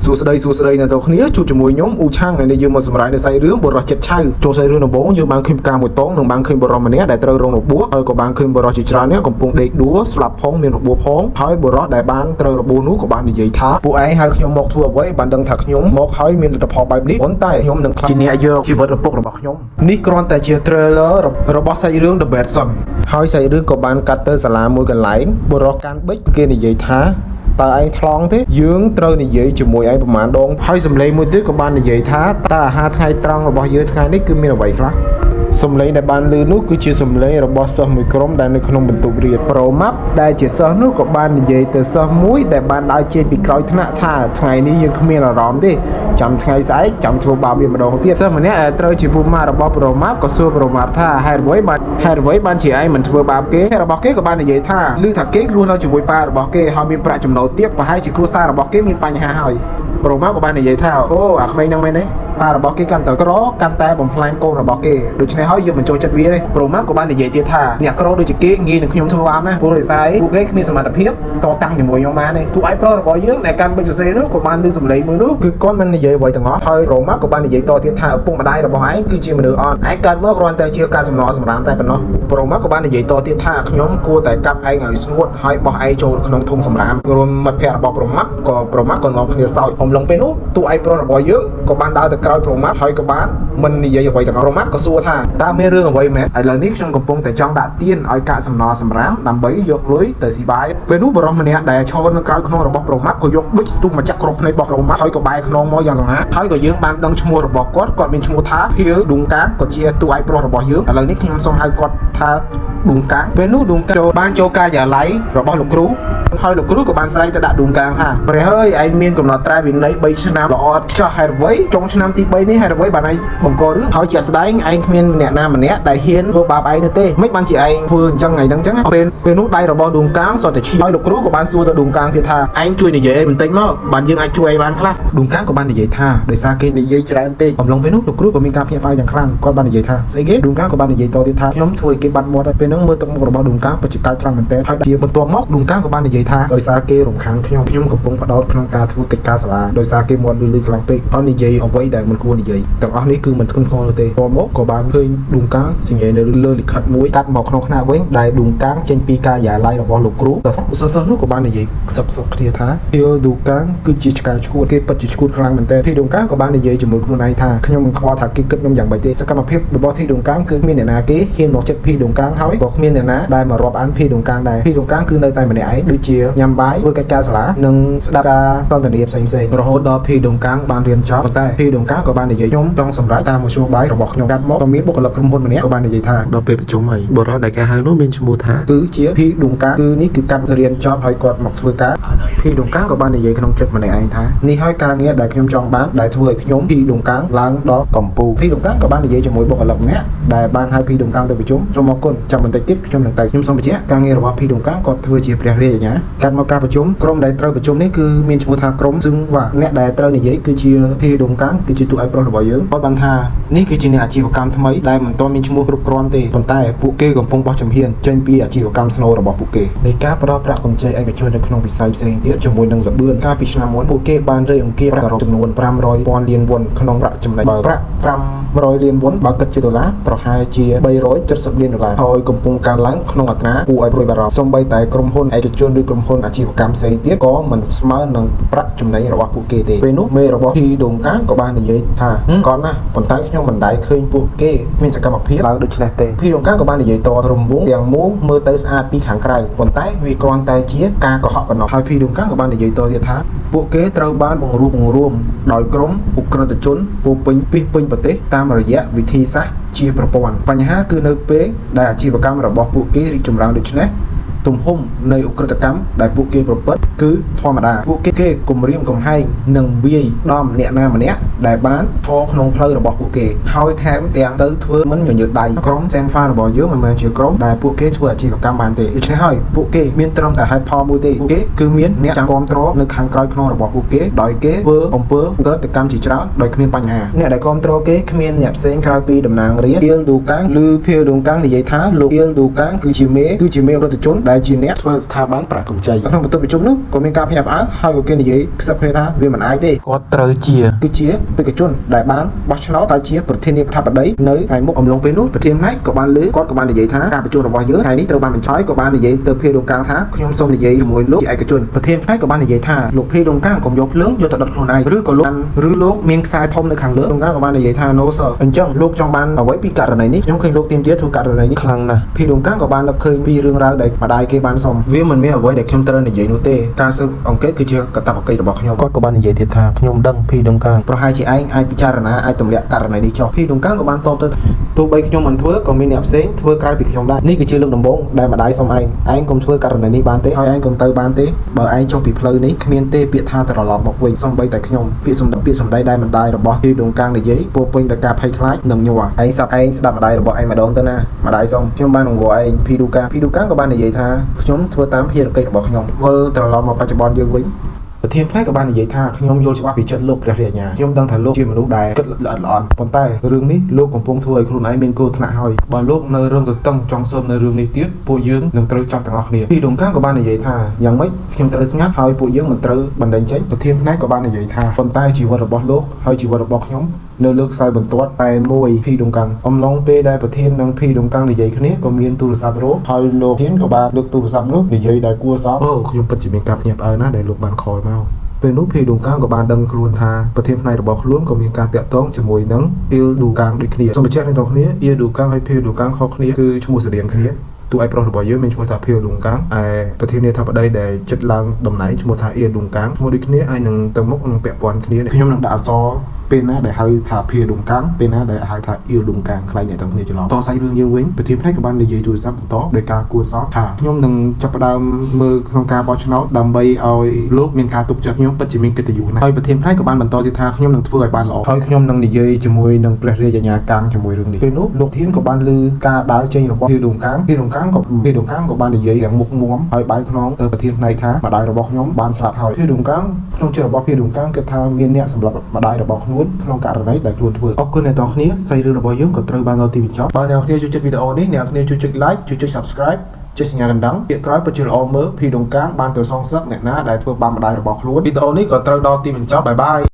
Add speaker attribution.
Speaker 1: សួស្ដីអ្នកទាំងគ្នាជួបជាមួយខ្ញុំអ៊ូឆាំងថ្ងៃនេះយើងមកសម្រាប់នៅសាច់រឿងបរិសុទ្ធចិត្តឆៅចូលសាច់រឿងដំបូងយើងបានឃើញផ្កាមួយតងនិងបានឃើញបរិសុទ្ធម្នាក់ដែលត្រូវរងរបួសហើយក៏បានឃើញបរិសុទ្ធជាច្រើននេះកំពុងដេកដួលស្លាប់ផងមានរបួសផងហើយបរិសុទ្ធដែលបានត្រូវរបួសនោះក៏បាននិយាយថាពួកឯងហៅខ្ញុំមកធ្វើអ្វីបានដឹងថាខ្ញុំមកហើយមានលទ្ធផលបែបនេះប៉ុន្តែខ្ញុំនឹងខ្លាចជាអ្នកយកជីវិតរបស់របស់ខ្ញុំនេះគ្រាន់តែជា trailer របស់សាច់រឿង The Bad Son ហើយសាច់រឿងក៏បានកាត់ទៅសាលាមួយកន្លែងបរិសុទ្ធកាន់បិចគេនិយាយថាតើឯងថ្លង់ទេយើងត្រូវនិយាយជាមួយឯងប្រហែលដងហើយសម្លេងមួយទៀតក៏បាននិយាយថាតើអាហារថ្ងៃត្រង់របស់យើងថ្ងៃនេះគឺមានអ្វីខ្លះសម្លេងដែលបានឮនោះគឺជាសម្លេងរបស់សិស្សមួយក្រុមដែលនៅក្នុងបន្ទប់រៀនប្រូម៉ាប់ដែលជាសិស្សនោះក៏បាននិយាយទៅសិស្សមួយដែលបានដើរចេញពីក្រោយថ្នាក់ថាថ្ងៃនេះយើងគ្មានអារម្មណ៍ទេចាំថ្ងៃស្អែកចាំធ្វើបាបវាម្ដងទៀតសិស្សម្នាក់ដែលត្រូវជាពូម៉ារបស់ប្រូម៉ាប់ក៏សួរប្រូម៉ាប់ថាហេតុអ្វីបានជាឯងមិនធ្វើបាបគេរបស់គេក៏បាននិយាយថាឮថាគេរស់នៅជាមួយប៉ារបស់គេហើយមានប្រាក់ចំណូលទាបប្រហែលជាគ្រួសាររបស់គេមានបញ្ហាហើយប្រូម៉ាប់ក៏បាននិយាយថាអូអាក្មេងហ្នឹងមែនទេប៉ារបស់គេកាន់តែក្រកាន់តែបំផ្លាញកូនរបស់គេដូច្នេះហើយយើងមិនចូលចិត្តវាទេប្រូម៉ាប់ក៏បាននិយាយទៀតថាអ្នកក្រដូចជាគេងាយនឹងខ្ញុំធ្វើបាបណាព្រោះដោយសារពួកគេគ្មានសមត្ថភាពតតាំងជាមួយខ្ញុំបានទេពួកឯងប្រុសរបស់យើងដែលកាន់បិចសរសេរនោះក៏បានលើសម្លេងមួយនោះគឺគាត់មិននិយាយអ្វីទាំងអស់ហើយប្រូម៉ាប់ក៏បាននិយាយតទៀតថាឪពុកម្ដាយរបស់ឯងគឺជាមនុស្សអន់ឯងកើតមកគ្រាន់តែជាការសំណសម្រាមតែប៉ុណ្ណោះប្រូម៉ាប់ក៏បាននិយាយតទៀតថាខ្ញុំគួរតែកាប់ឯងឲ្យស្ងួតហើយបោះឯងចូលក្នុងធុងសម្រាមរួមមិត្តភ័ក្តិរបស់ប្រូម៉ាប់ក៏នាំគ្នាសោចអំឡុងពេលនោះតួឯងប្រុសរបស់យើងក៏បានដើរទៅក្រោយប្រូម៉ាប់ហើយក៏បានមិននិយាយអ្វីទាំងអស់ប្រូម៉ាប់ក៏សួរថាតើមានរឿងអ្វីមែនឥឡូវនេះខ្ញុំកំពុងតែចង់ដាក់ទៀនឲ្យកាកសំណល់សម្រាមដើម្បីយកលុយទៅស៊ីបាយពេលនោះបរិសម្នាក់ដែលឈរនៅក្រោយខ្នងរបស់ប្រូម៉ាប់ក៏យកប៊ិចស្ទុះមកចាក់គ្រាប់ភ្នែករបស់ប្រូម៉ាប់ហើយក៏បែរខ្នងមកយ៉ាងសង្ហាហើយក៏យើងបានដឹងឈ្មោះរបស់គាត់មានឈ្មោះថាភៀលឌុងកាក៏ជាតួឯកប្រុសរបស់យើងឥឡូវនេះខ្ញុំសូមហៅគាត់ថាឌុងកាពេលនោះឌុងកាបានចូលការិយាល័យរបស់លោកគ្រូហើយលោកគ្រូក៏បានស្រែកទៅដាក់ឌុងកាថាព្រះអើយឯងមានកំណត់ត្រាវិន័យ3ឆ្នាំល្អឥតខ្ចោះហេតុអ្វីចុងឆ្នាំទី3នេះហេតុអ្វីបានឯងបង្ករឿងហើយជាស្ដែងឯងគ្មានអ្នកណាម្នាក់ដែលហ៊ានធ្វើបាបឯងនោះទេមិនបានជាឯងធ្វើអញ្ចឹងថ្ងៃហ្នឹងអញ្ចឹងពេលនោះដៃរបស់ឌុងកាសតតែឈីហើយលោកគ្រូក៏បានសួរទៅឌុងកាទៀតថាឯងជួយនិយាយអីបន្តិចមកបានយើងអាចជួយឯងបានខ្លះឌុងកាក៏បាននិយាយថាដោយសារគេនិយាយច្រើនពេកអំឡុងពេលនោះលោកគ្រូក៏មានការភ្ញាក់ផ្អើលយ៉ាងខ្លាំងគាត់បាននិយាយថាស្អីគេឌុងកាក៏បាននិយាយតទៀតថាខ្ញុំធ្វើគេបាត់មាត់ហើយពេលហ្នឹងមើលទឹកមុខរបស់ឌុងកាពិតជាកាចខ្លាំងមែនទែនហើយជាបន្ទាប់មកឌុងកាក៏បាននិយាយថាដោយសារគេរំខានខ្ញុំកំពុងបដោតក្នុងការធ្វើកិច្ចការសាលាដោយសារគេមាត់លឺខ្លាំងពេកហើយនិយាយអ្វីដែលមិនគួរនិយាយទាំងអស់នេះគឺមិនធ្ងន់ធ្ងរទេតមកក៏បានឃើញឌុងកាសញ្ញានៅលើលិខិតមួយកាត់មកក្នុងថ្នាក់វិញដែលឌុងកាចេញពីការិយាល័យរបស់លោកគ្រូសិស្សនោះក៏បាននិយាយសឹកគ្នាថាភីឌុងកាគឺជាឆ្កែឈួតគេពិតជាឈួតខ្លាំងមែនទែនភីឌុងកាក៏បាននិយាយជាមួយខ្លួនឯងថាខ្ញុំមិនខ្វល់ថាគេគិតខ្ញុំយ៉ាងម៉េចទេសកម្មភាពរបស់ភីឌុងកាគឺគ្មានអ្នកណាគេហ៊ានមកចិត្តភីឌុងកាហើយក៏គ្មានអ្នកណាដែលមករាប់អានភីឌុងកាដែរភីឌុងកាគឺនៅតែម្នាក់ឯងដូចជាញ៉ាំបាយធ្វើកិច្ចការសាលានិងស្ដាប់ការសន្ទនាផ្សេងរហូតដល់ភីឌុងកាបានរៀនចប់ប៉ុន្តែភីឌុងកាក៏បាននិយាយខ្ញុំចង់សម្រេចតាមមធ្យោបាយរបស់ខ្ញុំកាត់មកក៏មានបុគ្គលិកក្រុមហ៊ុនម្នាក់ក៏បាននិយាយថាដល់ពេលប្រជុំហើយបរិសុទ្ធដែលគេហៅនោះមានឈ្មោះថាគឺជាភីឌុងកាគឺនេះគឺកាត់រៀនចប់ហើយគាត់មកធ្វើការភីឌុងកាក៏បាននិយាយក្នុងចិត្តម្នាក់ឯងថានេះហើយការងារដែលខ្ញុំចង់បានដែលធ្វើឲ្យខ្ញុំភីឌុងកាឡើងដល់កម្ពុជាភីឌុងកាក៏បាននិយាយជាមួយបុគ្គលិកម្នាក់ដែលបានហៅភីឌុងកាទៅប្រជុំសូមអរគុណចាំបន្តិចទៀតខ្ញុំនឹងទៅខ្ញុំសូមបញ្ជាក់ការងាររបស់ភីឌុងកាគាត់ធ្វើជាព្រះរាជអាជ្ញាកាត់មកការប្រជុំក្រុមដែលត្រូវប្រជុំនេះគឺមានឈ្មោះថាក្រុមซึ่งว่าអ្នកដែលត្រូវនិយាយគឺជាភីឌុងកាគឺជាតួឯកប្រុសរបស់យើងគាត់បានថានេះគឺជាអ្នកអាជីវកម្មថ្មីដែលមិនទាន់មានឈ្មោះគ្រប់គ្រាន់ទេប៉ុន្តែពួកគេកំពុងបោះជំហានចេញពីអាជីវកម្មស្នូលរបស់ពួកគេនៃការផ្ដល់ប្រាក់កម្ចីឯកជននៅក្នុងវិស័យផ្សេងទៀតជាមួយនឹងល្បឿនកាលពីឆ្នាំមុនពួកគេបានរៃអង្គាសប្រាក់ចំនួន500,000 លានវ៉ុនក្នុងប្រាក់ចំណេញបើប្រាក់500 លានវ៉ុនបើគិតជាដុល្លារប្រហែលជា370 លានដុល្លារហើយកំពុងកើនឡើងក្នុងអត្រាគួរឲ្យព្រួយបារម្ភសូម្បីតែក្រុមហ៊ុនឯកជនឬក្រុមហ៊ុនអាជីវកម្មផ្សេងទៀតក៏មិនស្មើនឹងប្រាក់ចំណេញរបស់ពួកគេទេពេលនោះមេរបស់ភីឌុងកាក៏បាននិយាយថាគាត់ណាប៉ុន្តែខ្ញុំមិនដែលឃើញពួកគេមានសកម្មភាពឡើងដូចនេះទេភីឌុងកាក៏បាននិយាយតរំវងទាំងមូលមើលទៅស្អាតពីខាងក្រៅប៉ុន្តែវាគ្រាន់តែជាការកុហកប៉ុណ្ណោះហើយភីឌុងកាក៏បាននិយាយតទៀតថាពួកគេត្រូវបានបង្រួបដោយក្រុមឧក្រិដ្ឋជនពោពេញប្រទេសតាមរយៈវិធីសាស្ត្រជាប្រព័ន្ធបញ្ហាគឺនៅពេលដែលអាជីវកម្មរបស់ពួកគេរីកចម្រើនដូចនេះទំហំនៃឧក្រិដ្ឋកម្មដែលពួកគេប្រព្រឹត្តគឺធម្មតាពួកគេគំរាមកំហែងនិងវាយដំអ្នកណាម្នាក់ដែលបានធរក្នុងផ្លូវរបស់ពួកគេហើយថែមទាំងទៅធ្វើមិនញញើតដៃក្រុមសែនហ្វារបស់យើងមិនមែនជាក្រុមដែលពួកគេធ្វើអាជីវកម្មបានទេដូច្នេះហើយពួកគេមានត្រឹមតែហេតុផលមួយទេពួកគេគឺមានអ្នកចាំគ្រប់គ្រងនៅខាងក្រោយខ្នងរបស់ពួកគេដោយគេធ្វើអំពើឧក្រិដ្ឋកម្មជាច្រើនដោយគ្មានបញ្ហាអ្នកដែលគ្រប់គ្រងគេគ្មានអ្នកផ្សេងក្រៅពីតំណាងរាស្ត្រភៀលឌូកាំងឬភៀលឌូកាំងនិយាយថាលោកភៀលឌូកាំងគឺជាមេឧក្រិដ្ឋជន ដែលជាអ្នកធ្វើស្ថាប័នប្រាក់កម្ចីក្នុងបន្ទប់ប្រជុំនោះក៏មានការភ្ញាក់ផ្អើលហើយក៏គេនិយាយខ្សឹបគ្នាថាវាមិនអាចទេគាត់ត្រូវគឺជាបេក្ខជនដែលបានបោះឆ្នោតទៅជាប្រធានាធិបតីនៅថ្ងៃមុខអំឡុងពេលនោះប្រធានផ្នែកក៏បានលើគាត់ក៏បាននិយាយថាការប្រជុំរបស់យើងថ្ងៃនេះត្រូវបានបញ្ឆោតក៏បាននិយាយទៅភេដុងកាំងថាខ្ញុំសូមនិយាយជាមួយលោកជាឯកជនប្រធានផ្នែកក៏បាននិយាយថាលោកភេដុងកាំងកុំយកភ្លើងយកទៅដុតខ្លួនឯងឬក៏លោកមានខ្សែធំនៅខាងលើដុងកាំងក៏បាននិយាយថា no sir អញ្ចឹងលោកចង់បានអ្វីពីករណីនេះខ្ញុំឃើញលោកទៀមទាធ្វើករណីនេះខ្លាំងណាស់ភេដុងកាំងក៏បាននឹកឃើញពីរឿងរ៉ាវដែលម្ដាយគេបានសុំវាមិនមានអ្វីដែលខ្ញុំត្រូវនិយាយនោះទេការស៊ើបអង្កេតគឺជាកាតព្វកិច្ចរបស់ខ្ញុំគាត់ក៏បាននិយាយទៀតថាខ្ញុំដឹងភីដុងកាំងប្រហែលជាឯងអាចពិចារណាអាចទម្លាក់ករណីនេះចុះភីដុងកាំងក៏បានតបទៅទោះបីខ្ញុំមិនធ្វើក៏មានអ្នកផ្សេងធ្វើក្រៅពីខ្ញុំដែរនេះគឺជាលើកដំបូងដែលម្ដាយសុំឯងកុំធ្វើករណីនេះបានទេហើយឯងកុំទៅបានទេបើឯងចុះពីផ្លូវនេះគ្មានទេពាក្យថាត្រឡប់មកវិញសូម្បីតែខ្ញុំពាក្យសម្ដីដែលម្ដាយរបស់ភីដុងកាំងនិយាយពោពេញដោយការភ័យខ្លាចនិងញ័រឯងស្ដាប់ម្ដាយរបស់ឯងម្ដងទៅណាម្ដាយសុំខ្ញុំបានអង្វរឯងភីដុងកាំងក៏បាននិយាយថាខ្ញុំធ្វើតាមភារកិច្ចរបស់ខ្ញុំវិលត្រឡប់មកបច្ចុប្បន្នយើងវិញប្រធានផ្នែកក៏បាននិយាយថាខ្ញុំយល់ច្បាស់ពីចិត្តលោកព្រះរាជអាជ្ញាខ្ញុំដឹងថាលោកជាមនុស្សដែលគិតល្អិតល្អន់ប៉ុន្តែរឿងនេះលោកកំពុងធ្វើឲ្យខ្លួនឯងមានគ្រោះថ្នាក់ហើយបើលោកនៅរឿងទៅតឹងចង់ស៊ើបនៅរឿងនេះទៀតពួកយើងនឹងត្រូវចាប់ទាំងអស់គ្នាពីដុងកាំងក៏បាននិយាយថាយ៉ាងម៉េចខ្ញុំត្រូវស្ងាត់ហើយពួកយើងមិនត្រូវបណ្តេញចេញប្រធានផ្នែកក៏បាននិយាយថាប៉ុន្តែជីវិតរបស់លោកហើយជីវិតរបស់ខ្ញុំនៅលើខ្សែបន្ទាត់តែមួយភីដុងកាំងអំឡុងពេលដែលប្រធាននិងភីដុងកាំងនិយាយគ្នាក៏មានទូរស័ព្ទរោហើយលោកធានក៏បានលើកទូរស័ព្ទនោះនិយាយដោយគួរសមខ្ញុំពិតជាមានការភ្ញាក់ផ្អើលណាស់ដែលលោកបានខលមកពេលនោះភីដុងកាំងក៏បានដឹងខ្លួនថាប្រធានផ្នែករបស់ខ្លួនក៏មានការតាក់ទងជាមួយនឹងអ៊ីលឌូកាំងដូចគ្នាសូមបញ្ជាក់នឹងគ្នាអ៊ីលឌូកាំងហើយភីដុងកាំងខុសគ្នាគឺឈ្មោះស្រដៀងគ្នាតួឯកប្រុសរបស់យើងមានឈ្មោះថាភីលឌុងកាំងឯប្រធានាធិបតីដែលចិត្តឡើងតំណែងឈ្មោះថាអ៊ីលឌុងកាំងឈ្មោះដូចគ្នាហើយនឹងទៅមុខនឹងពាក់ព័ន្ធគ្នាខ្ញុំនឹងដាក់អក្សរពេលណាដែលហៅថាភីដុងកាំងពេលណាដែលហៅថាអ៊ីលឌុងកាំងខ្លាញ់អ្នកទាំងគ្នាច្រឡំតសាច់រឿងយើងវិញប្រធានផ្នែកក៏បាននិយាយទូរស័ព្ទបន្តដោយការគួរសមថាខ្ញុំនឹងចាប់ផ្ដើមមើលក្នុងការបោះឆ្នោតដើម្បីឲ្យលោកមានការទុកចិត្តខ្ញុំពិតជាមានកិត្តិយសណាស់ហើយប្រធានផ្នែកក៏បានបន្តទៀតថាខ្ញុំនឹងធ្វើឲ្យបានល្អហើយខ្ញុំនឹងនិយាយជាមួយនឹងព្រះរាជអាជ្ញាកាំងជាមួយរឿងនេះពេលនោះលោកធានក៏បានលើការដើរចេញរបស់ភីដុងកាំងក៏បាននិយាយយ៉ាងមុខមាំហើយបែកខ្នងទៅប្រធានផ្នែកថាម្ដាយរបស់ខ្ញុំបានស្លាប់ហើយភីដុងកាំងក្នុងចិត្តរបស់ភីដុងកាំងគិតថាមានអ្នកសម្រាប់ម្ដាយរបស់ខ្លួនក្នុងករណីដែលខ្លួនធ្វើអរគុណអ្នកទាំងគ្នាសាច់រឿងរបស់យើងក៏ត្រូវបានដល់ទីបញ្ចប់បើអ្នកទាំងគ្នាចូលចិត្តវីដេអូនេះអ្នកទាំងគ្នាជួយចុច like ជួយចុច subscribe ចុចសញ្ញាដណ្ដឹងពាក្យក្រោយពិតជាល្អមើលភីដុងកាំងបានទៅសងសឹកអ្នកណាដែលធ្វើបាបម្ដាយរបស់ខ្លួនវីដេអូនេះក៏ត្រូវដល់ទីបញ្ចប់បាយបាយ